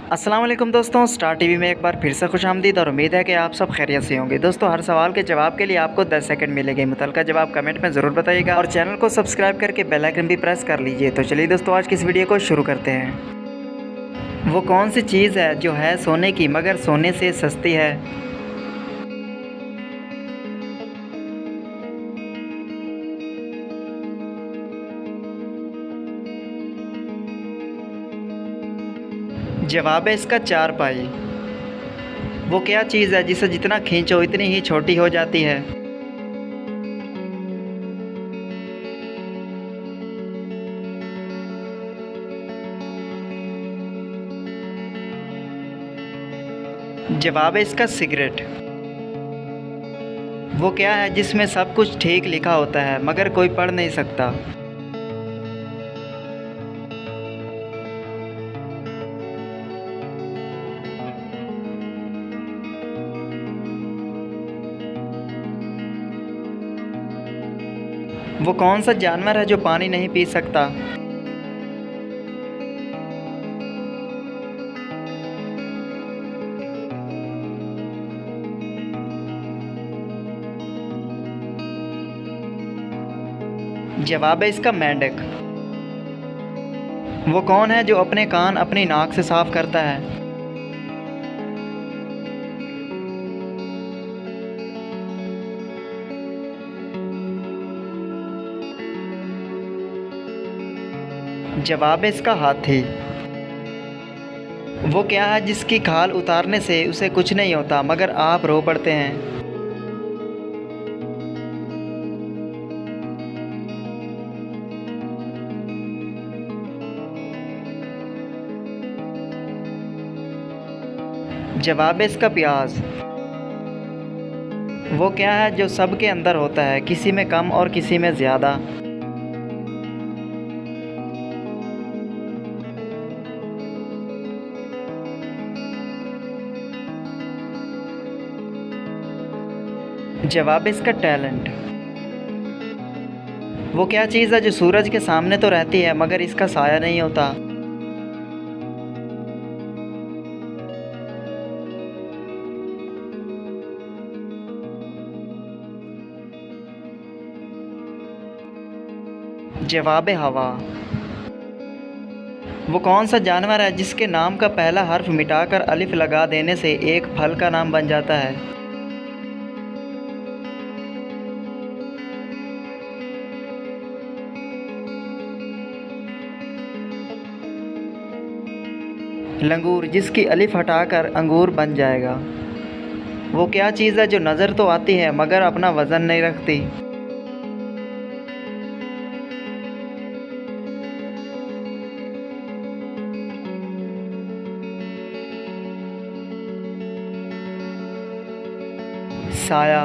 अस्सलाम वालेकुम दोस्तों, स्टार टीवी में एक बार फिर से खुशामदीद और उम्मीद है कि आप सब खैरियत से होंगे। दोस्तों, हर सवाल के जवाब के लिए आपको 10 सेकंड मिलेंगे। मुतलका जवाब कमेंट में ज़रूर बताइएगा और चैनल को सब्सक्राइब करके बेल आइकन भी प्रेस कर लीजिए। तो चलिए दोस्तों, आज की इस वीडियो को शुरू करते हैं। वो कौन सी चीज़ है जो है सोने की मगर सोने से सस्ती है? जवाब है इसका चारपाई। वो क्या चीज़ है जिसे जितना खींचो इतनी ही छोटी हो जाती है? जवाब है इसका सिगरेट। वो क्या है जिसमें सब कुछ ठीक लिखा होता है मगर कोई पढ़ नहीं सकता? वो कौन सा जानवर है जो पानी नहीं पी सकता? जवाब है इसका मेंढक। वो कौन है जो अपने कान अपनी नाक से साफ करता है? जवाब है इसका हाथी। वो क्या है जिसकी खाल उतारने से उसे कुछ नहीं होता मगर आप रो पड़ते हैं? जवाब है इसका प्याज। वो क्या है जो सबके अंदर होता है, किसी में कम और किसी में ज़्यादा? जवाब है इसका टैलेंट। वो क्या चीज़ है जो सूरज के सामने तो रहती है मगर इसका साया नहीं होता? जवाब है हवा। वो कौन सा जानवर है जिसके नाम का पहला हर्फ मिटाकर अलिफ लगा देने से एक फल का नाम बन जाता है? लंगूर, जिसकी अलिफ हटाकर अंगूर बन जाएगा। वो क्या चीज़ है जो नज़र तो आती है मगर अपना वज़न नहीं रखती? साया।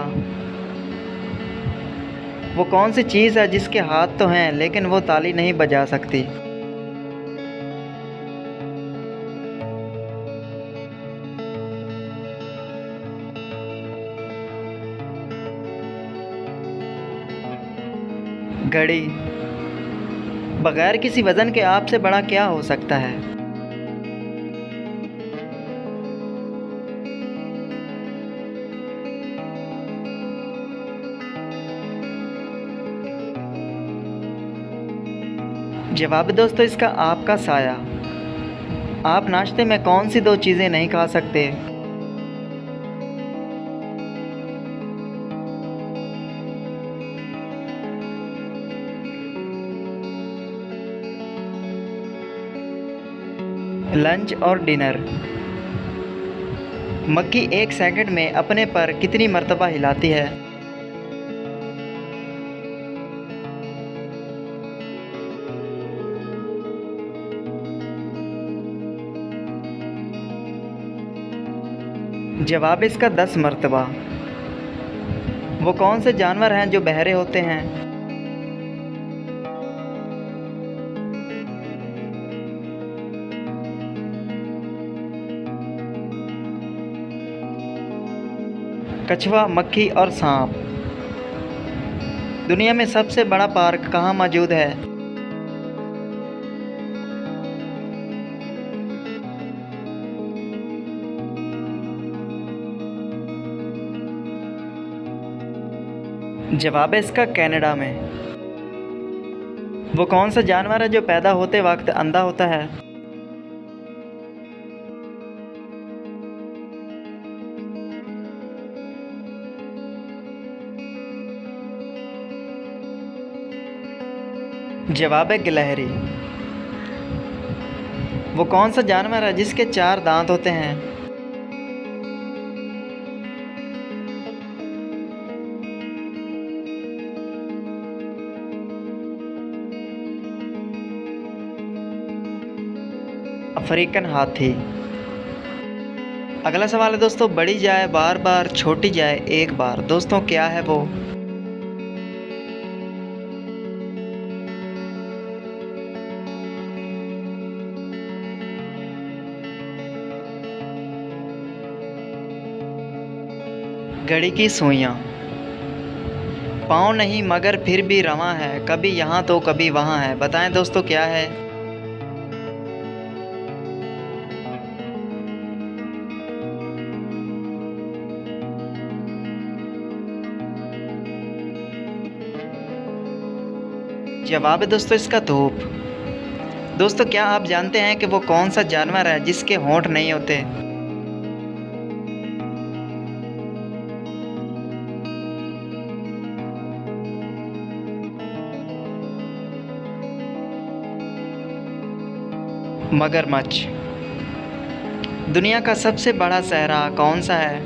वो कौन सी चीज़ है जिसके हाथ तो हैं लेकिन वो ताली नहीं बजा सकती? घड़ी। बगैर किसी वज़न के आपसे बड़ा क्या हो सकता है? जवाब दोस्तों इसका आपका साया। आप नाश्ते में कौन सी दो चीज़ें नहीं खा सकते? लंच और डिनर। मक्खी एक सेकंड में अपने पर कितनी मर्तबा हिलाती है? जवाब इसका 10 मर्तबा। वो कौन से जानवर हैं जो बहरे होते हैं? कछुआ, मक्खी और सांप। दुनिया में सबसे बड़ा पार्क कहाँ मौजूद है? जवाब है इसका कनाडा में। वो कौन सा जानवर है जो पैदा होते वक्त अंधा होता है? जवाब है गिलहरी। वो कौन सा जानवर है जिसके 4 दांत होते हैं? अफ्रीकन हाथी। अगला सवाल है दोस्तों, बड़ी जाए बार बार, छोटी जाए एक बार, दोस्तों क्या है वो? घड़ी की सुइयां। पाँव नहीं मगर फिर भी रवां है, कभी यहाँ तो कभी वहाँ है, बताएं दोस्तों क्या है? जवाब है दोस्तों इसका धूप। दोस्तों क्या आप जानते हैं कि वो कौन सा जानवर है जिसके होंठ नहीं होते? मगरमच्छ। दुनिया का सबसे बड़ा सहरा कौन सा है?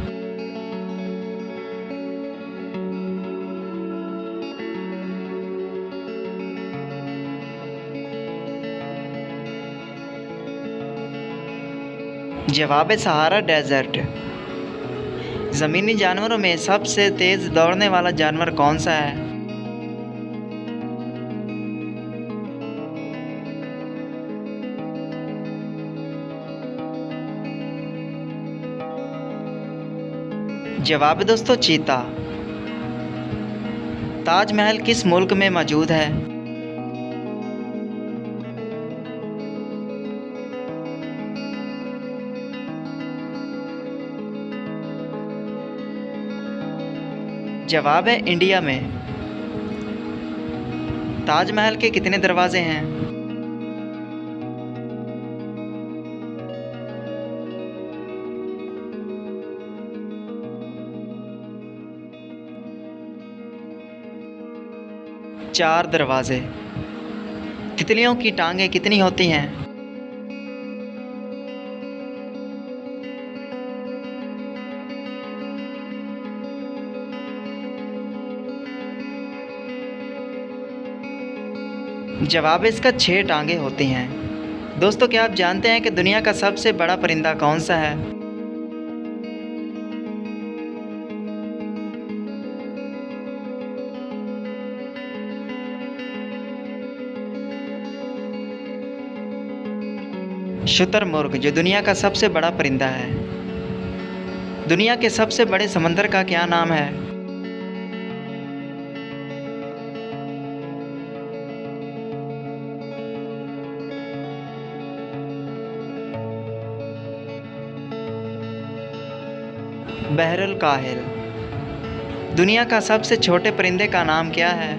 जवाब है सहारा डेजर्ट। ज़मीनी जानवरों में सबसे तेज़ दौड़ने वाला जानवर कौन सा है? जवाब है दोस्तों चीता। ताजमहल किस मुल्क में मौजूद है? जवाब है इंडिया में। ताजमहल के कितने दरवाजे हैं? चार दरवाजे। तितलियों की टांगें कितनी होती हैं? जवाब है इसका 6 टांगें होती हैं। दोस्तों क्या आप जानते हैं कि दुनिया का सबसे बड़ा परिंदा कौन सा है? शुतुरमुर्ग, जो दुनिया का सबसे बड़ा परिंदा है। दुनिया के सबसे बड़े समंदर का क्या नाम है? बहरुल काहिल। दुनिया का सबसे छोटे परिंदे का नाम क्या है?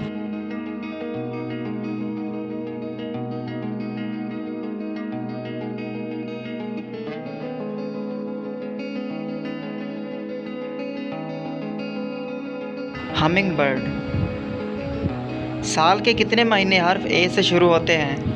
Humming bird. साल के कितने महीने हर्फ ए से शुरू होते हैं?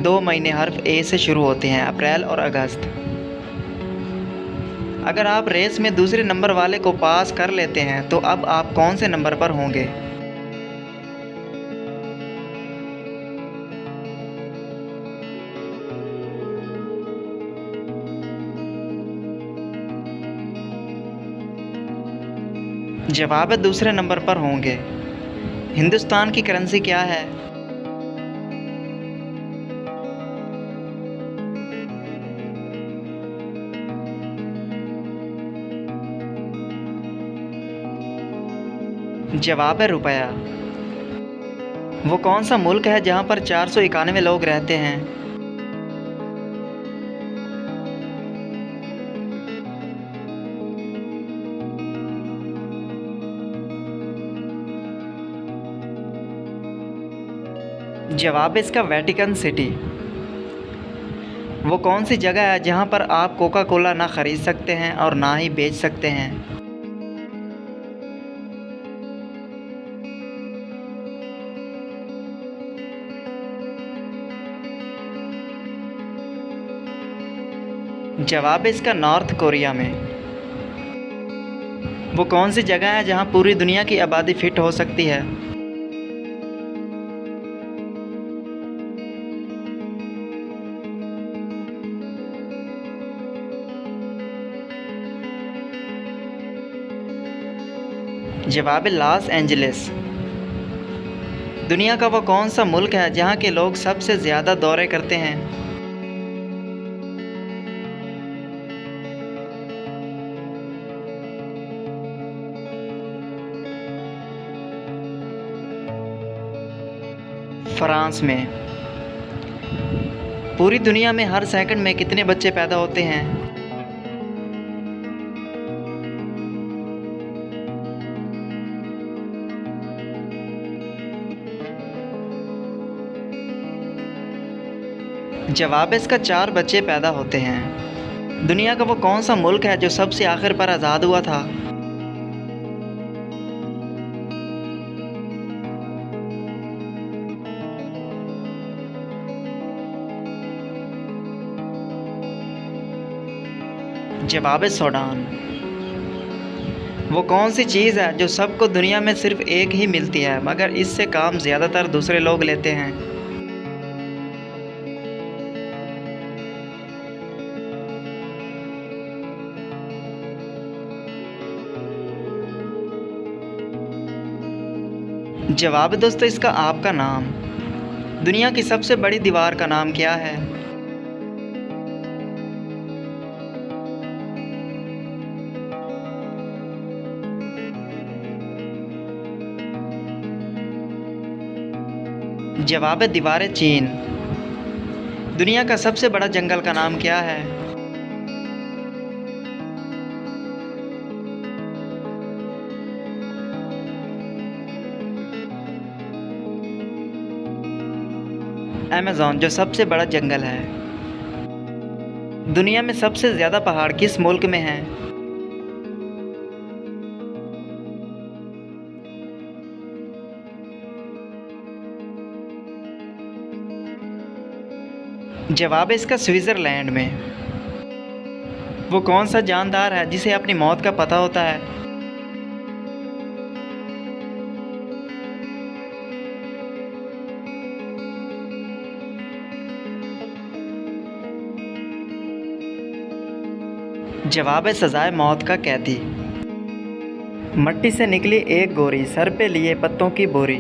दो महीने हर्फ ए से शुरू होते हैं, अप्रैल और अगस्त। अगर आप रेस में दूसरे नंबर वाले को पास कर लेते हैं तो अब आप कौन से नंबर पर होंगे? जवाब है दूसरे नंबर पर होंगे। हिंदुस्तान की करेंसी क्या है? जवाब है रुपया। वो कौन सा मुल्क है जहाँ पर 491 लोग रहते हैं? जवाब है इसका वेटिकन सिटी। वो कौन सी जगह है जहाँ पर आप कोका कोला ना ख़रीद सकते हैं और ना ही बेच सकते हैं? जवाब है इसका नॉर्थ कोरिया में। वो कौन सी जगह है जहाँ पूरी दुनिया की आबादी फिट हो सकती है? जवाब है लॉस एंजलिस। दुनिया का वो कौन सा मुल्क है जहाँ के लोग सबसे ज़्यादा दौरे करते हैं? फ्रांस में। पूरी दुनिया में हर सेकंड में कितने बच्चे पैदा होते हैं? जवाब है इसका 4 बच्चे पैदा होते हैं। दुनिया का वो कौन सा मुल्क है जो सबसे आखिर पर आज़ाद हुआ था? जवाब है सूडान। वो कौन सी चीज़ है जो सबको दुनिया में सिर्फ एक ही मिलती है मगर इससे काम ज़्यादातर दूसरे लोग लेते हैं? जवाब है दोस्तों इसका आपका नाम। दुनिया की सबसे बड़ी दीवार का नाम क्या है? जवाब है दीवार चीन। दुनिया का सबसे बड़ा जंगल का नाम क्या है? अमेज़न जो सबसे बड़ा जंगल है। दुनिया में सबसे ज़्यादा पहाड़ किस मुल्क में हैं? जवाब है इसका स्विट्ज़रलैंड में। वो कौन सा जानदार है जिसे अपनी मौत का पता होता है? जवाब है सजाए मौत का कैदी। मट्टी से निकली एक गोरी, सर पे लिए पत्तों की बोरी।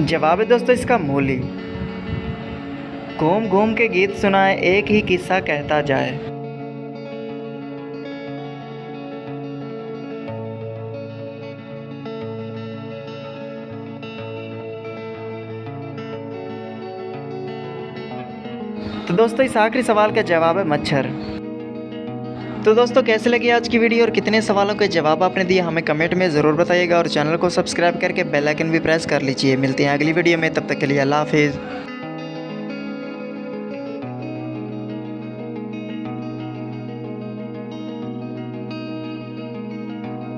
जवाब है दोस्तों इसका मूली। घूम घूम के गीत सुनाए, एक ही किस्सा कहता जाए। तो दोस्तों इस आखिरी सवाल का जवाब है मच्छर। तो दोस्तों कैसे लगी आज की वीडियो और कितने सवालों के जवाब आपने दिए हमें कमेंट में ज़रूर बताइएगा और चैनल को सब्सक्राइब करके बेल आइकन भी प्रेस कर लीजिए। मिलते हैं अगली वीडियो में, तब तक के लिए अल्लाह हाफिज़।